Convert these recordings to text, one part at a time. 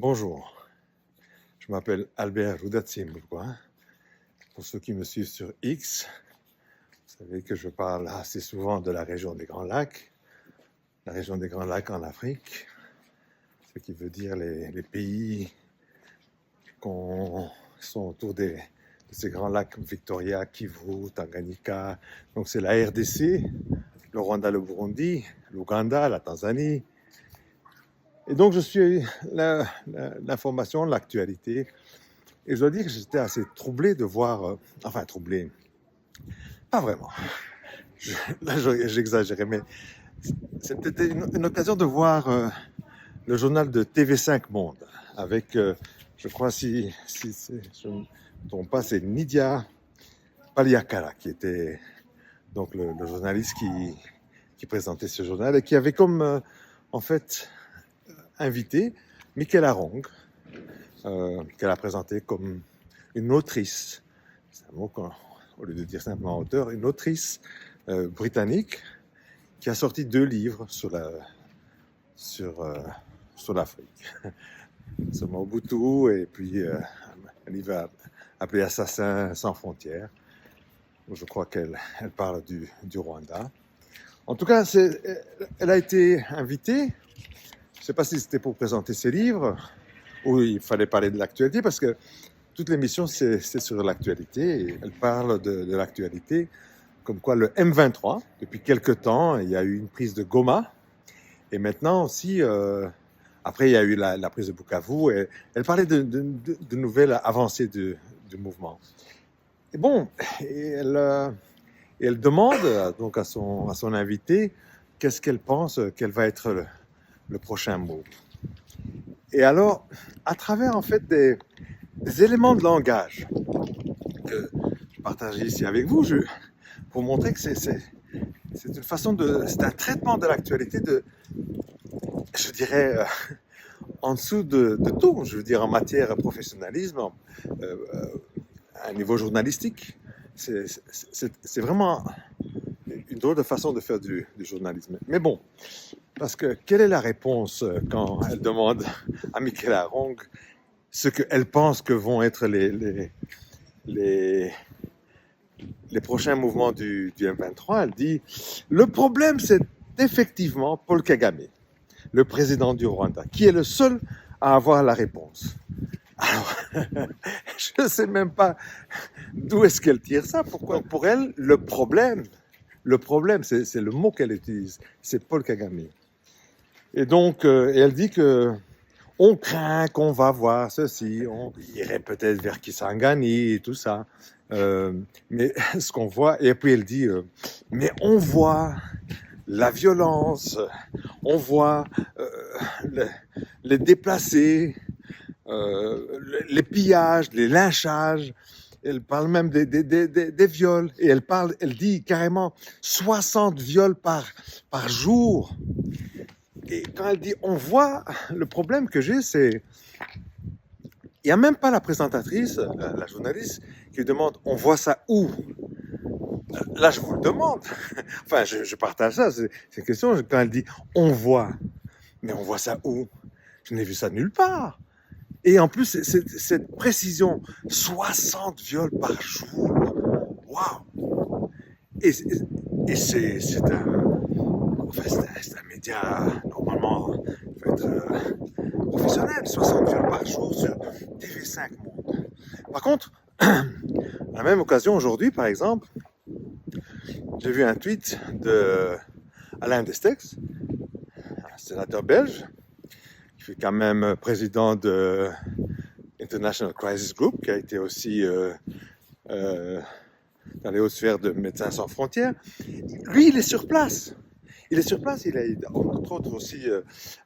Bonjour, je m'appelle Albert Roudatsimbourgoin. Pour ceux qui me suivent sur X, vous savez que je parle assez souvent de la région des Grands Lacs, la région des Grands Lacs en Afrique, ce qui veut dire les pays qui sont autour de ces grands lacs: Victoria, Kivu, Tanganyika. Donc c'est la RDC, le Rwanda, le Burundi, l'Ouganda, la Tanzanie. Et donc je suis l'information, l'actualité. Et je dois dire que j'étais assez troublé de voir, enfin troublé, pas vraiment, là j'exagérais, mais c'était une occasion de voir le journal de TV5 Monde, avec, je crois, si je ne me trompe pas, c'est Nidia Paliakala, qui était donc le journaliste qui présentait ce journal, et qui avait comme, en fait, invité Michaela Arong, qu'elle a présenté comme une autrice, c'est un mot au lieu de dire simplement auteur, une autrice britannique qui a sorti 2 livres sur l'Afrique, sur Mobutu, et puis un livre appelé Assassins sans frontières, où je crois qu'elle parle du Rwanda. En tout cas, elle a été invitée, je ne sais pas si c'était pour présenter ses livres, ou il fallait parler de l'actualité, parce que toute l'émission, c'est sur l'actualité, et elle parle de l'actualité, comme quoi le M23, depuis quelque temps, il y a eu une prise de Goma, et maintenant aussi, après il y a eu la prise de Bukavu, et elle parlait de nouvelles avancées du mouvement. Et bon, elle demande donc à son invité qu'est-ce qu'elle pense quel va être le prochain mot. Et alors, à travers en fait des éléments de langage que je partage ici avec vous, pour montrer que c'est une façon c'est un traitement de l'actualité je dirais, en dessous de tout, je veux dire, en matière de professionnalisme, à un niveau journalistique. C'est vraiment une drôle de façon de faire du journalisme. Mais bon, parce que quelle est la réponse quand elle demande à Michaela Arong ce qu'elle pense que vont être les prochains mouvements du M23? Elle dit: le problème, c'est effectivement Paul Kagame, le président du Rwanda, qui est le seul à avoir la réponse. Alors, je ne sais même pas d'où est-ce qu'elle tire ça. Pourquoi? Pour elle, le problème, c'est le mot qu'elle utilise, c'est Paul Kagame. Et donc, elle dit que on craint qu'on va voir ceci, on irait peut-être vers Kisangani et tout ça. Mais ce qu'on voit, et puis elle dit, mais on voit la violence, on voit les déplacés, les pillages, les lynchages. Elle parle même des viols, et elle dit carrément 60 viols par jour. Et quand elle dit on voit, le problème que j'ai, c'est il n'y a même pas la présentatrice, la journaliste, qui demande on voit ça où. Là, je vous le demande. Enfin, je partage ça. C'est une question. Quand elle dit on voit, mais on voit ça où? Je n'ai vu ça nulle part. Et en plus, cette précision, 60 viols par jour. Waouh! Et c'est un média, normalement, il faut être professionnel. 60 viols par jour sur TV5 Monde. Par contre, à la même occasion, aujourd'hui, par exemple, j'ai vu un tweet de Alain Destex, un sénateur belge, qui fut quand même président de International Crisis Group, qui a été aussi dans les hautes sphères de Médecins sans frontières. Lui, il est sur place. Il est sur place. Il a, entre autres, aussi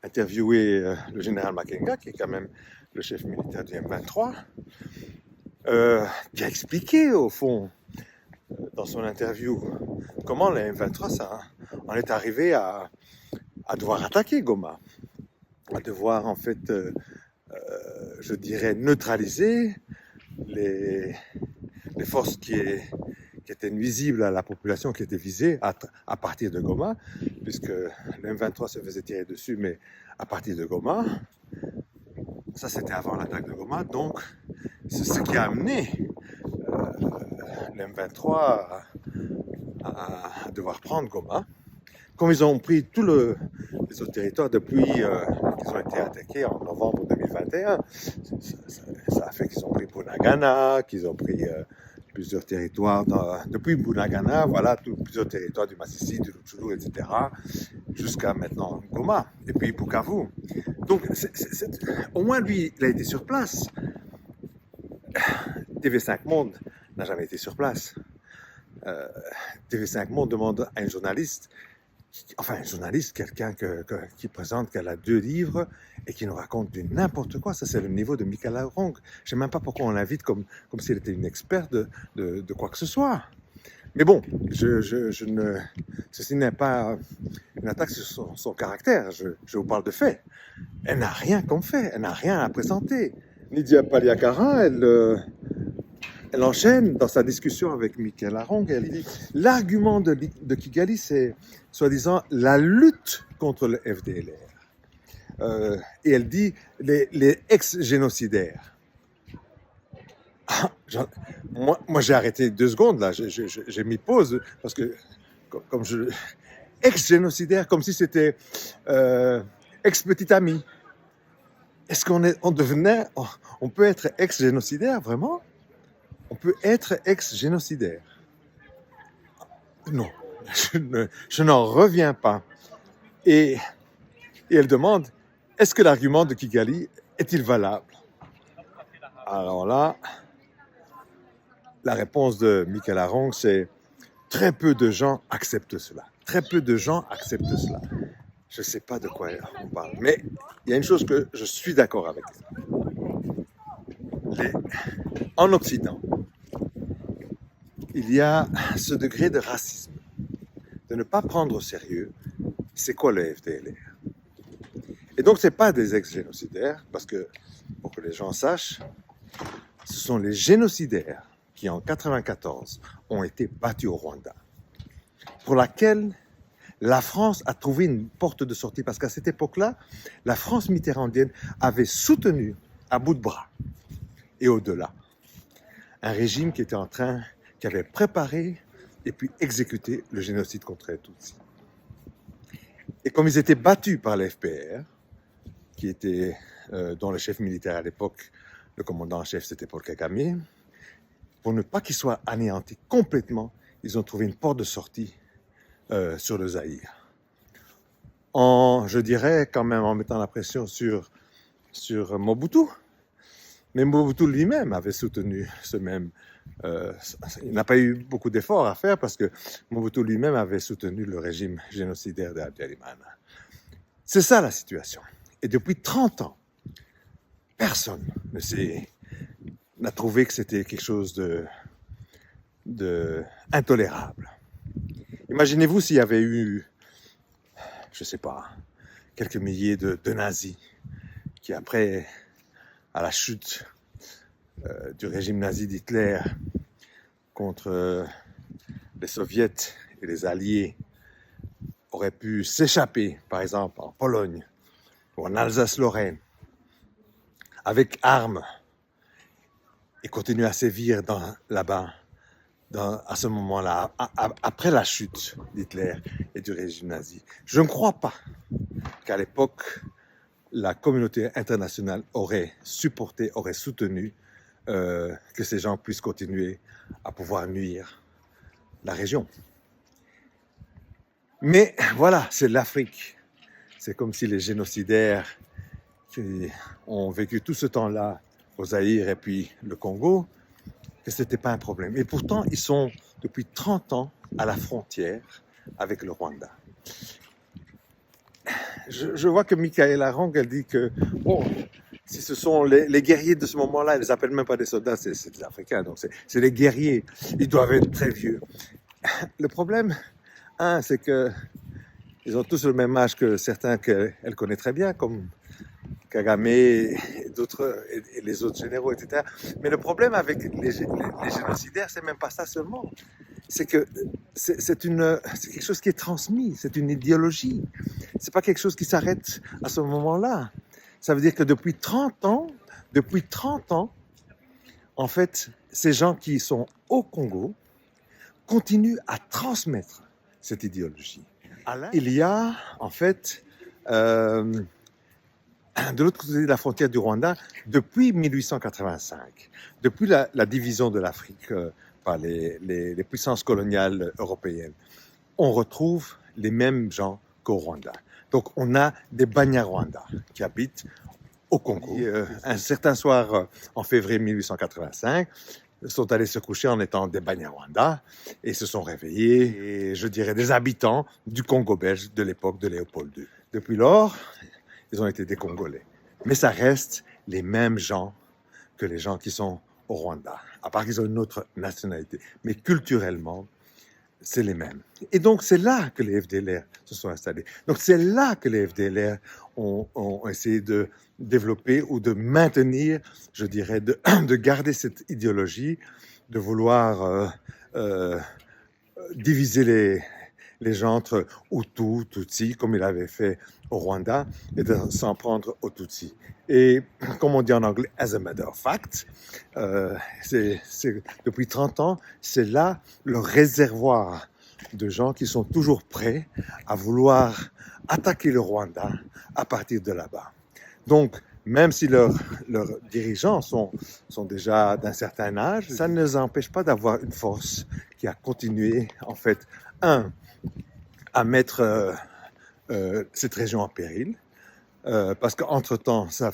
interviewé le général Makenga, qui est quand même le chef militaire du M23, qui a expliqué, au fond, dans son interview, comment le M23 ça en est arrivé à devoir attaquer Goma, à devoir, en fait, je dirais, neutraliser les forces qui étaient nuisibles à la population qui était visée à partir de Goma, puisque le M23 se faisait tirer dessus, mais à partir de Goma. Ça, c'était avant l'attaque de Goma. Donc, c'est ce qui a amené l'M23 à devoir prendre Goma. Comme ils ont pris tous les autres territoires depuis qu'ils ont été attaqués en novembre 2021, ça a fait qu'ils ont pris Bunagana, qu'ils ont pris plusieurs territoires, depuis Bunagana, voilà, plusieurs territoires du Massissi, du Rutshuru, etc., jusqu'à maintenant Goma, et puis Bukavu. Donc, au moins lui, il a été sur place. TV5 Monde n'a jamais été sur place. TV5 Monde demande à un journaliste, quelqu'un qui présente qu'elle a 2 livres et qui nous raconte du n'importe quoi. Ça, c'est le niveau de Michael Arong. Je ne sais même pas pourquoi on l'invite comme s'il était une experte de quoi que ce soit. Mais bon, ceci n'est pas une attaque sur son caractère. Je vous parle de faits. Elle n'a rien comme fait. Elle n'a rien à présenter. Lydia Paliakara, elle enchaîne dans sa discussion avec Michael Arong. Elle dit l'argument de Kigali, c'est soi-disant la lutte contre le FDLR. Et elle dit les ex-génocidaires. Moi, j'ai arrêté 2 secondes là. J'ai mis pause parce que comme ex-génocidaire, comme si c'était ex-petit ami. Est-ce on peut être ex-génocidaire vraiment? On peut être ex-génocidaire. Non, je n'en reviens pas. Et elle demande, est-ce que l'argument de Kigali est-il valable? Alors là, la réponse de Michael Arong, c'est très peu de gens acceptent cela. Très peu de gens acceptent cela. Je ne sais pas de quoi on parle, mais il y a une chose que je suis d'accord avec. En Occident, il y a ce degré de racisme, de ne pas prendre au sérieux c'est quoi le FDLR. Et donc, ce n'est pas des ex-génocidaires, parce que, pour que les gens sachent, ce sont les génocidaires qui, en 1994, ont été battus au Rwanda, pour laquelle la France a trouvé une porte de sortie, parce qu'à cette époque-là, la France mitterrandienne avait soutenu à bout de bras, et au-delà, un régime qui avait préparé et puis exécuté le génocide contre les Tutsis. Et comme ils étaient battus par l'FPR, qui était, dont le chef militaire à l'époque, le commandant en chef, c'était Paul Kagame, pour ne pas qu'ils soient anéantis complètement, ils ont trouvé une porte de sortie sur le Zaïre. Je dirais quand même en mettant la pression sur Mobutu. Mais Mobutu lui-même avait soutenu ce même... il n'a pas eu beaucoup d'efforts à faire parce que Mobutu lui-même avait soutenu le régime génocidaire d'Habyarimana. C'est ça la situation. Et depuis 30 ans, personne n'a trouvé que c'était quelque chose de intolérable. Imaginez-vous s'il y avait eu, je ne sais pas, quelques milliers de nazis qui après, à la chute du régime nazi d'Hitler contre les soviets et les alliés auraient pu s'échapper, par exemple en Pologne ou en Alsace-Lorraine, avec armes et continuer à sévir là-bas à ce moment-là, après la chute d'Hitler et du régime nazi. Je ne crois pas qu'à l'époque, la communauté internationale aurait soutenu que ces gens puissent continuer à pouvoir nuire la région. Mais voilà, c'est l'Afrique. C'est comme si les génocidaires qui ont vécu tout ce temps-là au Zaïre et puis le Congo, que ce n'était pas un problème. Et pourtant, ils sont depuis 30 ans à la frontière avec le Rwanda. Je vois que Michael Arong, elle dit que si ce sont les guerriers de ce moment-là, ils ne les appellent même pas des soldats, c'est des Africains, donc c'est des guerriers, ils doivent être très vieux. Le problème, c'est qu'ils ont tous le même âge que certains qu'elle connaît très bien, comme Kagame et d'autres, et les autres généraux, etc. Mais le problème avec les génocidaires, c'est même pas ça seulement. C'est que c'est quelque chose qui est transmis, c'est une idéologie. C'est pas quelque chose qui s'arrête à ce moment-là. Ça veut dire que depuis 30 ans, en fait, ces gens qui sont au Congo continuent à transmettre cette idéologie. Il y a, en fait, de l'autre côté de la frontière du Rwanda, depuis 1885, depuis la division de l'Afrique par les puissances coloniales européennes, on retrouve les mêmes gens qu'au Rwanda. Donc, on a des Banyarwanda qui habitent au Congo. Un certain soir, en février 1885, sont allés se coucher en étant des Banyarwanda et se sont réveillés, et je dirais des habitants du Congo belge de l'époque de Léopold II. Depuis lors, ils ont été des Congolais. Mais ça reste les mêmes gens que les gens qui sont au Rwanda, à part qu'ils ont une autre nationalité. Mais culturellement, c'est les mêmes. Et donc, c'est là que les FDLR se sont installés. Donc, c'est là que les FDLR ont essayé de développer ou de maintenir, je dirais, de garder cette idéologie, de vouloir diviser les gens entre Hutu, Tutsi, comme il avait fait au Rwanda, et de s'en prendre aux Tutsi. Et comme on dit en anglais, as a matter of fact, depuis 30 ans, c'est là le réservoir de gens qui sont toujours prêts à vouloir attaquer le Rwanda à partir de là-bas. Donc, même si leurs dirigeants sont déjà d'un certain âge, ça ne les empêche pas d'avoir une force qui a continué, en fait, à mettre cette région en péril, parce qu'entre-temps, ça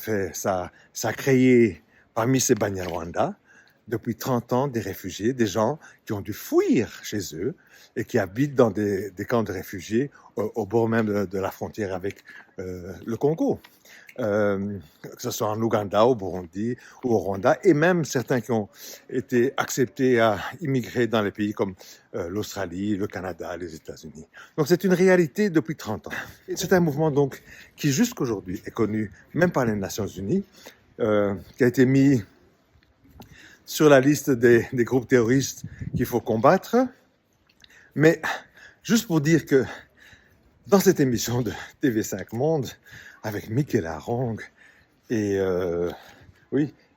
a créé parmi ces Banyarwanda, depuis 30 ans, des réfugiés, des gens qui ont dû fuir chez eux et qui habitent dans des camps de réfugiés au bord même de la frontière avec le Congo. Que ce soit en Ouganda, au Burundi ou au Rwanda, et même certains qui ont été acceptés à immigrer dans les pays comme l'Australie, le Canada, les États-Unis. Donc c'est une réalité depuis 30 ans. Et c'est un mouvement donc qui jusqu'aujourd'hui est connu même par les Nations Unies, qui a été mis sur la liste des groupes terroristes qu'il faut combattre. Mais juste pour dire que dans cette émission de TV5 Monde, avec Michael Arong et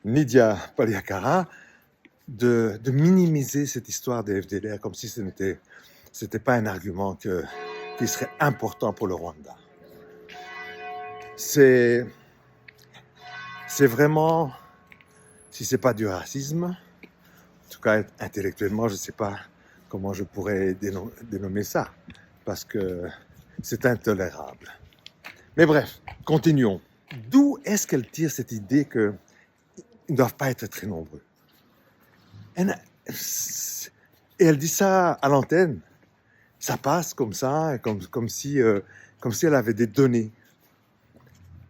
Nidia Paliakara, de minimiser cette histoire des FDLR comme si ce n'était pas un argument qui serait important pour le Rwanda. C'est vraiment, si ce n'est pas du racisme, en tout cas intellectuellement, je ne sais pas comment je pourrais dénommer ça, parce que c'est intolérable. Mais bref, continuons. D'où est-ce qu'elle tire cette idée qu'ils ne doivent pas être très nombreux? Et elle dit ça à l'antenne. Ça passe comme ça, comme si elle avait des données.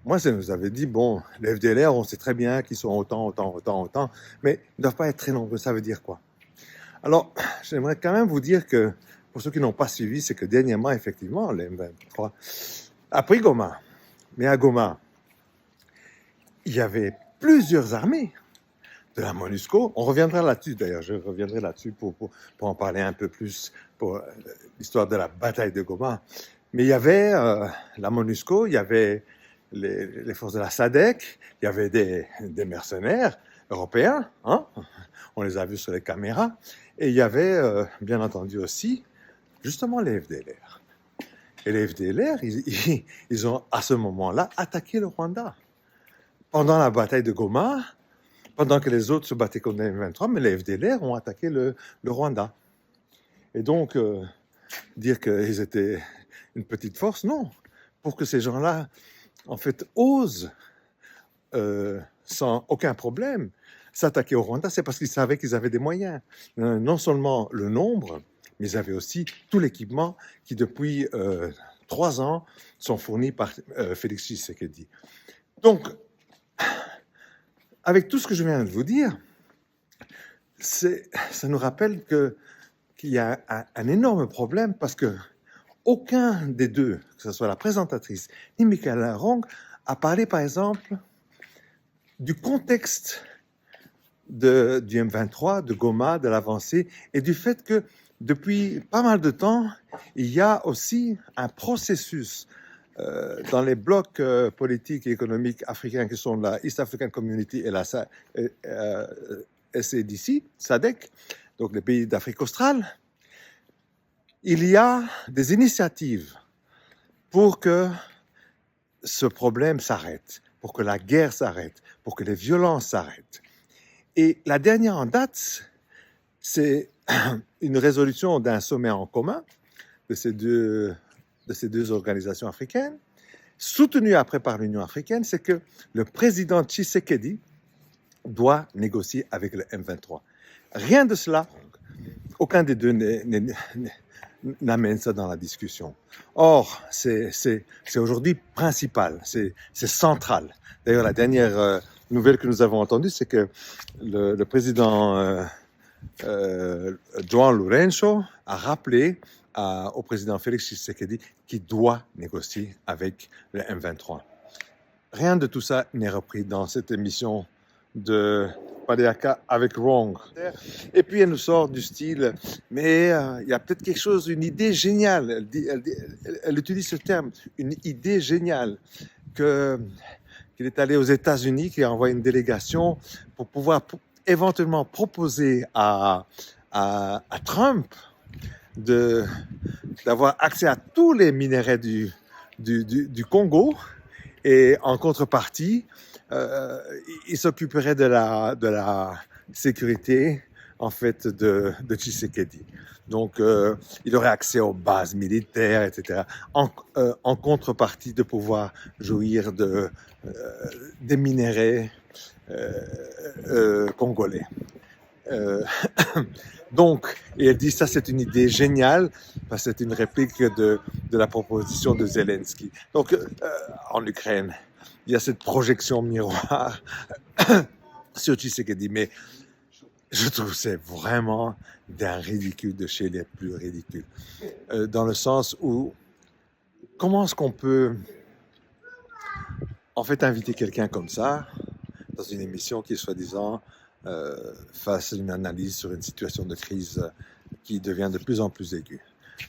Moi, ça nous avait dit, bon, les FDLR, on sait très bien qu'ils sont autant, mais ils ne doivent pas être très nombreux. Ça veut dire quoi? Alors, j'aimerais quand même vous dire que, pour ceux qui n'ont pas suivi, c'est que dernièrement, effectivement, les M23 a pris Goma. Mais à Goma, il y avait plusieurs armées de la MONUSCO. On reviendra là-dessus, d'ailleurs, je reviendrai là-dessus pour en parler un peu plus pour l'histoire de la bataille de Goma. Mais il y avait la MONUSCO, il y avait les forces de la SADC, il y avait des mercenaires européens, hein? On les a vus sur les caméras, et il y avait, bien entendu aussi, justement les FDLR. Et les FDLR, ils ont, à ce moment-là, attaqué le Rwanda. Pendant la bataille de Goma, pendant que les autres se battaient contre les M23, mais les FDLR ont attaqué le Rwanda. Et donc, dire qu'ils étaient une petite force, non. Pour que ces gens-là, en fait, osent, sans aucun problème, s'attaquer au Rwanda, c'est parce qu'ils savaient qu'ils avaient des moyens. Non seulement le nombre, mais ils avaient aussi tout l'équipement qui, depuis 3 ans, sont fournis par Félix Tshisekedi. Donc, avec tout ce que je viens de vous dire, ça nous rappelle qu'il y a un énorme problème parce que aucun des deux, que ce soit la présentatrice ni Michael Arong, a parlé, par exemple, du contexte du M23, de Goma, de l'avancée, et du fait que depuis pas mal de temps, il y a aussi un processus dans les blocs politiques et économiques africains qui sont la East African Community et la SADC, SADC, donc les pays d'Afrique australe, il y a des initiatives pour que ce problème s'arrête, pour que la guerre s'arrête, pour que les violences s'arrêtent. Et la dernière en date, c'est une résolution d'un sommet en commun de ces deux organisations africaines, soutenue après par l'Union africaine, c'est que le président Tshisekedi doit négocier avec le M23. Rien de cela, aucun des deux n'amène ça dans la discussion. Or, c'est aujourd'hui principal, c'est central. D'ailleurs, la dernière nouvelle que nous avons entendue, c'est que le président João Lourenço a rappelé au président Félix Tshisekedi qu'il doit négocier avec le M23. Rien de tout ça n'est repris dans cette émission de Padeaka avec Wrong. Et puis elle nous sort du style, mais il y a peut-être quelque chose, une idée géniale, elle utilise ce terme, une idée géniale, qu'il est allé aux États-Unis, qu'il a envoyé une délégation pour pouvoir éventuellement proposer à Trump d'avoir accès à tous les minerais du Congo, et en contrepartie, il s'occuperait de la sécurité en fait de Tshisekedi. Donc, il aurait accès aux bases militaires, etc. En contrepartie de pouvoir jouir des minerais congolais. Donc, et elle dit ça, c'est une idée géniale, parce que c'est une réplique de la proposition de Zelensky. Donc, en Ukraine, il y a cette projection miroir sur Tshisekedi, mais je trouve que c'est vraiment d'un ridicule de chez les plus ridicules. Dans le sens où, comment est-ce qu'on peut en fait inviter quelqu'un comme ça dans une émission qui, soi-disant, fasse une analyse sur une situation de crise qui devient de plus en plus aiguë.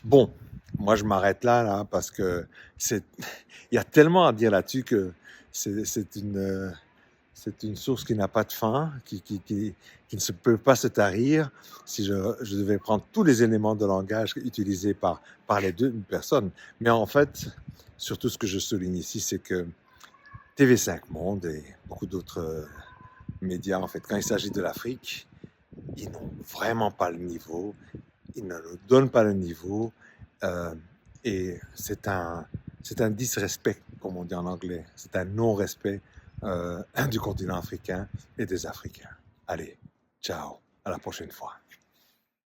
Bon, moi je m'arrête là parce que il y a tellement à dire là-dessus que c'est une source qui n'a pas de fin, qui ne se peut pas se tarir si je devais prendre tous les éléments de langage utilisés par les deux personnes. Mais en fait, surtout ce que je souligne ici, c'est que TV5 Monde et beaucoup d'autres médias, en fait, quand il s'agit de l'Afrique, ils n'ont vraiment pas le niveau, ils ne nous donnent pas le niveau, et c'est un disrespect, comme on dit en anglais, c'est un non-respect du continent africain et des Africains. Allez, ciao, à la prochaine fois.